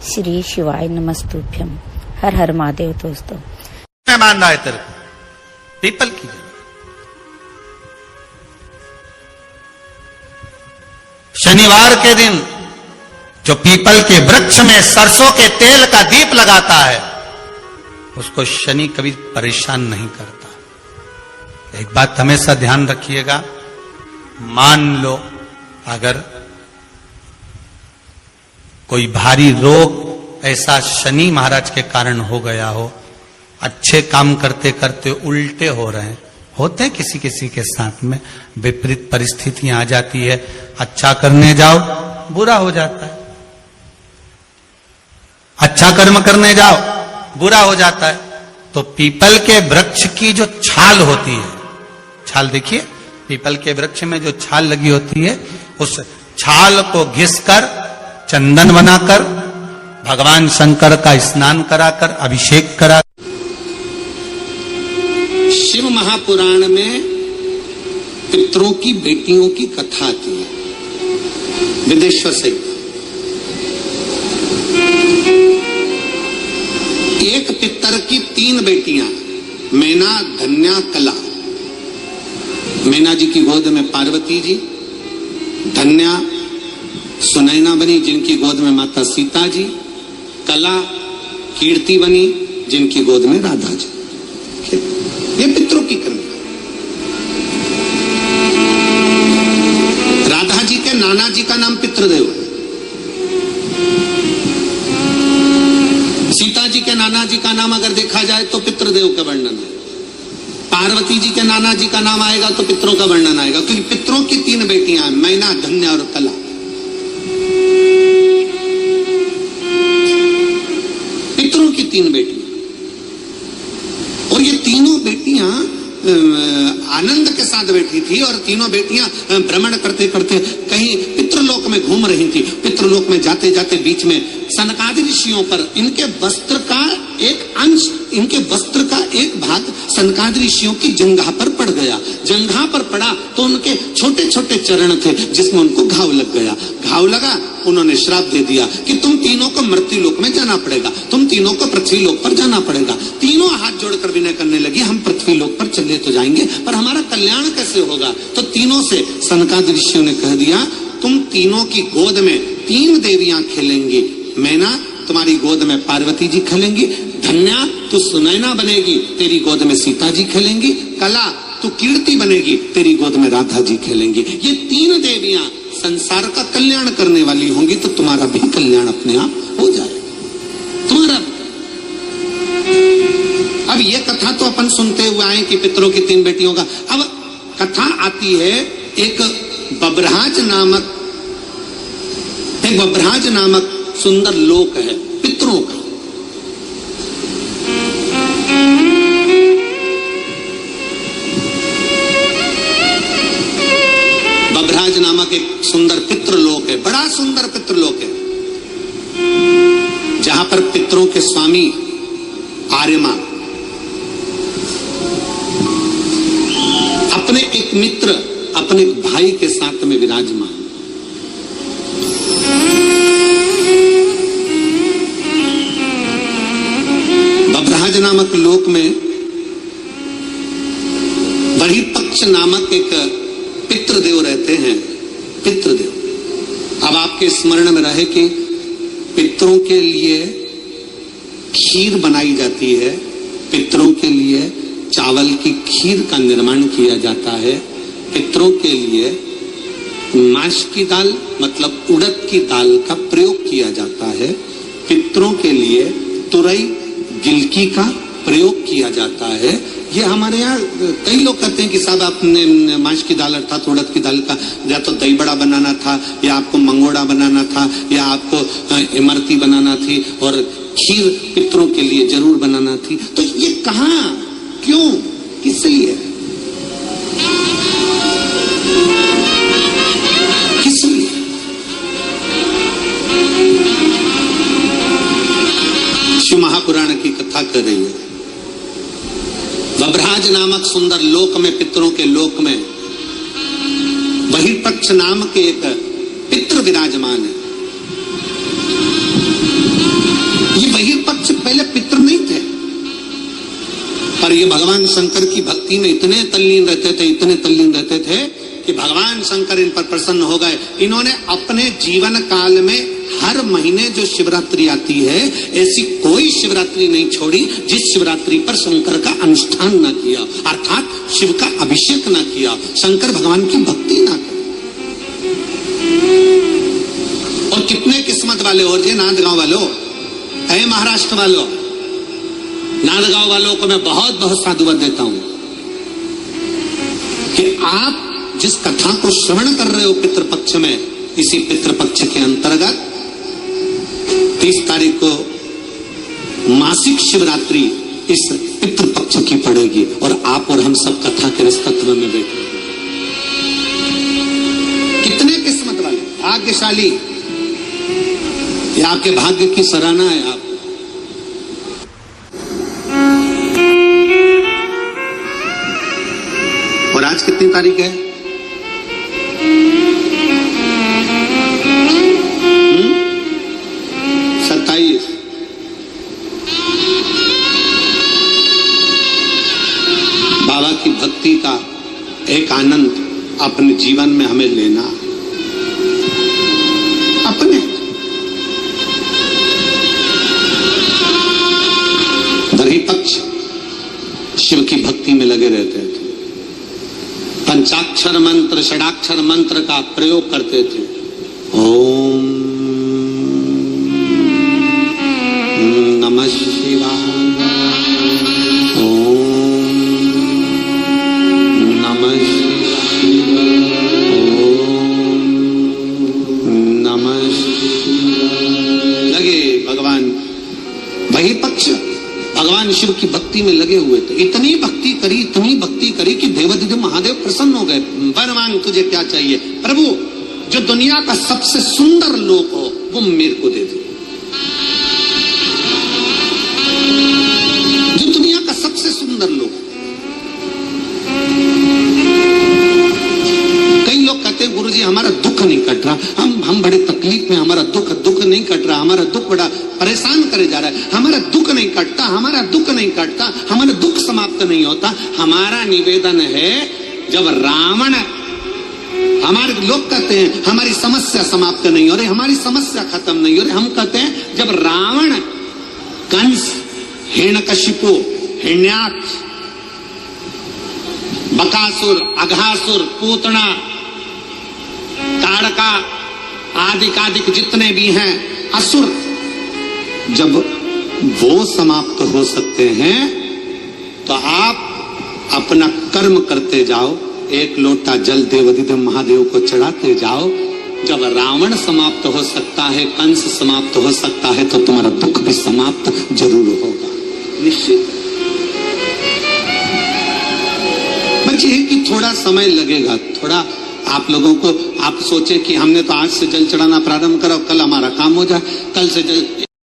श्री शिवाय नमस्तुभ्यम। हर हर महादेव। दोस्तों मैं मान रहा है तेरे को पीपल की शनिवार के दिन जो पीपल के वृक्ष में सरसों के तेल का दीप लगाता है उसको शनि कभी परेशान नहीं करता। एक बात हमेशा ध्यान रखिएगा, मान लो अगर कोई भारी रोग ऐसा शनि महाराज के कारण हो गया हो, अच्छे काम करते करते उल्टे हो रहे हैं, होते हैं किसी किसी के साथ में, विपरीत परिस्थितियां आ जाती है, अच्छा करने जाओ बुरा हो जाता है, अच्छा कर्म करने जाओ बुरा हो जाता है। तो पीपल के वृक्ष की जो छाल होती है, छाल देखिए पीपल के वृक्ष में जो छाल लगी होती है, उस छाल को घिसकर चंदन बनाकर भगवान शंकर का स्नान कराकर अभिषेक करा। शिव महापुराण में पितरों की बेटियों की कथा आती है, विदेश्वर से। एक पितर की 3 बेटियां, मैना, धन्या, कला। मैना जी की गोद में पार्वती जी, धन्या सुनैना बनी जिनकी गोद में माता सीता जी, कला कीर्ति बनी जिनकी गोद में राधा जी। ये पितरों की कन्या। राधा जी के नाना जी का नाम पितृदेव है, सीता जी के नाना जी का नाम अगर देखा जाए तो पितृदेव का वर्णन है, पार्वती जी के नाना जी का नाम आएगा तो पितरों का वर्णन आएगा, क्योंकि पितरों की 3 बेटियां हैं, मैना, धन्या और कला। पितरों की 3 बेटियां, और ये तीनों बेटियां आनंद के साथ बैठी थी, और तीनों बेटियां भ्रमण करते करते कहीं पितृलोक में घूम रही थी। पितृलोक में जाते जाते बीच में सनकादि ऋषियों पर इनके वस्त्र का एक अंश, इनके वस्त्र का एक भाग सनकादि ऋषियों की जंघा पर पड़ गया। जंघा पर पड़ा तो उनके छोटे छोटे चरण थे जिसमें उनको घाव लग गया। घाव लगा, उन्होंने श्राप दे दिया कि तुम तीनों को मृत्यु लोक में जाना पड़ेगा, तुम तीनों को पृथ्वी लोक पर जाना पड़ेगा। तीनों हाथ जोड़कर विनय करने लगी, हम पृथ्वी लोक पर चले तो जाएंगे पर हमारा कल्याण कैसे होगा। तो तीनों से सनकादि ऋषियों ने कह दिया, तुम तीनों की गोद में 3 देवियां खेलेंगी। मैना तुम्हारी गोद में पार्वती जी खेलेंगी, धन्या तू सुनैना बनेगी, तेरी गोद में सीता जी खेलेंगी, कला तू कीर्ति बनेगी, तेरी गोद में राधा जी खेलेंगी। ये 3 देवियां संसार का कल्याण करने वाली होंगी, तो तुम्हारा भी कल्याण अपने आप हो जाएगा तुम्हारा। अब ये कथा तो अपन सुनते हुए आए कि पितरों की 3 बेटियों का। अब कथा आती है एक बब्रहाज नामक सुंदर लोक है पितरों का। बब्रहाज नामक एक सुंदर पितृलोक है, बड़ा सुंदर पितृलोक है, जहां पर पितरों के स्वामी आर्यमा अपने एक मित्र, अपने भाई के साथ में विराजमान। बब्रहाज नामक लोक में बहिर्पक्ष नामक एक पितृदेव रहते हैं। पितृदेव, अब आपके स्मरण में रहे कि पितरों के लिए खीर बनाई जाती है, पितरों के लिए चावल की खीर का निर्माण किया जाता है, पितरों के लिए माश की दाल मतलब उड़द की दाल का प्रयोग किया जाता है, पितरों के लिए तुरई गिलकी का प्रयोग किया जाता है। ये हमारे यहाँ कई लोग कहते हैं कि साहब आपने माश की दाल अर्थात उड़द की दाल का या तो दही बड़ा बनाना था, या आपको मंगोड़ा बनाना था, या आपको इमरती बनाना थी, और खीर पितरों के लिए जरूर बनाना थी। तो ये कहाँ, क्यों, किस लिए, किस लिए? शिव महापुराण की कथा कर रही है। बब्रहाज नामक सुंदर लोक में, पितरों के लोक में बहिर्पक्ष नाम के एक पितृ विराजमान है। पर ये भगवान शंकर की भक्ति में इतने तल्लीन रहते थे कि भगवान शंकर इन पर प्रसन्न हो गए। इन्होंने अपने जीवन काल में हर महीने जो शिवरात्रि आती है, ऐसी कोई शिवरात्रि नहीं छोड़ी जिस शिवरात्रि पर शंकर का अनुष्ठान न किया, अर्थात शिव का अभिषेक न किया, शंकर भगवान की भक्ति न की। और कितने किस्मत वाले हो जे नांदगांव वालों, ऐ महाराष्ट्र वालों, नांदगांव वालों को मैं बहुत बहुत साधुवाद देता हूं कि आप जिस कथा को श्रवण कर रहे हो पितृपक्ष में, इसी पितृपक्ष के अंतर्गत 30 तारीख को मासिक शिवरात्रि इस पितृपक्ष की पड़ेगी और आप और हम सब कथा के रसतत्व में बैठे। कितने किस्मत वाले, भाग्यशाली, ये आपके भाग्य की सराहना है। आप और आज कितनी तारीख है? 27। बाबा की भक्ति का एक आनंद अपने जीवन में हमें लेना, अपने दही पक्ष शिव की भक्ति में लगे रहते थे, पंचाक्षर मंत्र, षडाक्षर मंत्र का प्रयोग करते थे। ओम नमः शिवाय, ओम नमः शिवाय, ओम नमः शिवाय। लगे भगवान वही पक्ष भगवान शिव की भक्ति में लगे हुए थे। इतनी भक्ति करी कि देवाधिदेव महादेव प्रसन्न हो गए। वर मांग, तुझे क्या चाहिए? प्रभु, जो दुनिया का सबसे सुंदर लोक हो वो मेरे को दे दो। जो दुनिया का सबसे सुंदर लोक। कई लोग कहते हैं गुरुजी हमारा दुख नहीं कट रहा, हम बड़े तकलीफ में, हमारा दुख नहीं कट रहा, हमारा दुख बड़ा परेशान करे जा रहा है, हमारा दुख नहीं कटता, हमारा दुख समाप्त नहीं होता। हमारा निवेदन है, जब रावण, हमारे लोग कहते हैं हमारी समस्या समाप्त नहीं हो रही, हमारी समस्या खत्म नहीं हो रही। हम कहते हैं जब रावण, कंस, हिरण्यकशिपु, हिरण्याक्ष, बकासुर, अघासुर, पूतना, ताड़का आदि जितने भी हैं असुर, जब वो समाप्त हो सकते हैं तो आप अपना कर्म करते जाओ, एक लोटा जल देवाधिदेव महादेव को चढ़ाते जाओ। जब रावण समाप्त हो सकता है, कंस समाप्त हो सकता है, तो तुम्हारा दुख भी समाप्त जरूर होगा, निश्चित। बच्चे है कि थोड़ा समय लगेगा, थोड़ा आप लोगों को, आप सोचे कि हमने तो आज से जल चढ़ाना प्रारंभ करो, कल हमारा काम हो जाए, कल से जल